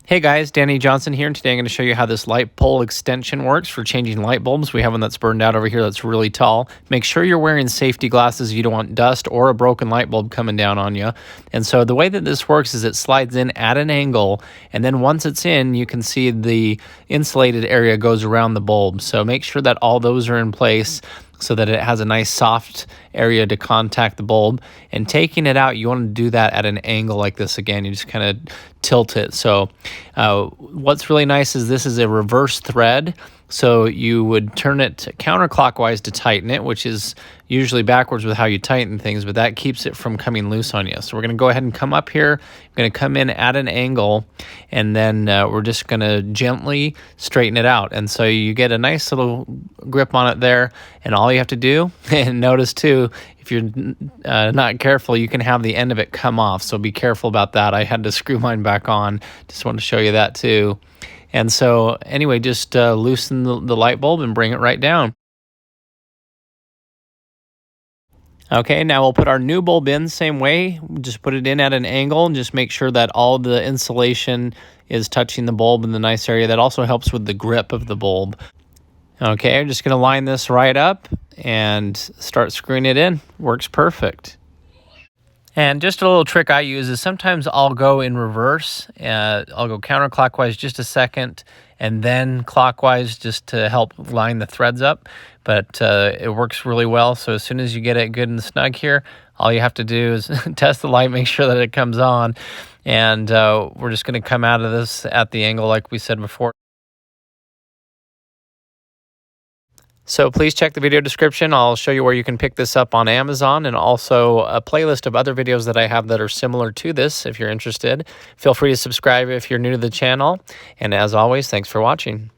Hey guys, Danny Johnson here, and today I'm going to show you how this light pole extension works for changing light bulbs. We have one that's burned out over here that's really tall. Make sure you're wearing safety glasses. You don't want dust or a broken light bulb coming down on you. And so the way that this works is it slides in at an angle, and then once it's in, you can see the insulated area goes around the bulb. So make sure that all those are in place so that it has a nice soft area to contact the bulb. And taking it out, you want to do that at an angle like this again. You just kind of tilt it. So what's really nice is this is a reverse thread. So you would turn it counterclockwise to tighten it, which is usually backwards with how you tighten things, but that keeps it from coming loose on you. So we're going to go ahead and come up here. I'm going to come in at an angle, and then we're just going to gently straighten it out. And so you get a nice little grip on it there, and all you have to do, and notice too, if you're not careful, you can have the end of it come off. So be careful about that. I had to screw mine back on. Just want to show you that too. And so anyway, just loosen the light bulb and bring it right down. Okay, now we'll put our new bulb in the same way. Just put it in at an angle and just make sure that all the insulation is touching the bulb in the nice area. That also helps with the grip of the bulb. Okay, I'm just going to line this right up and start screwing it in. Works perfect. And just a little trick I use is sometimes I'll go in reverse. I'll go counterclockwise just a second and then clockwise just to help line the threads up. But it works really well. So as soon as you get it good and snug here, all you have to do is test the light, make sure that it comes on. And we're just going to come out of this at the angle like we said before. So please check the video description. I'll show you where you can pick this up on Amazon, and also a playlist of other videos that I have that are similar to this if you're interested. Feel free to subscribe if you're new to the channel. And as always, thanks for watching.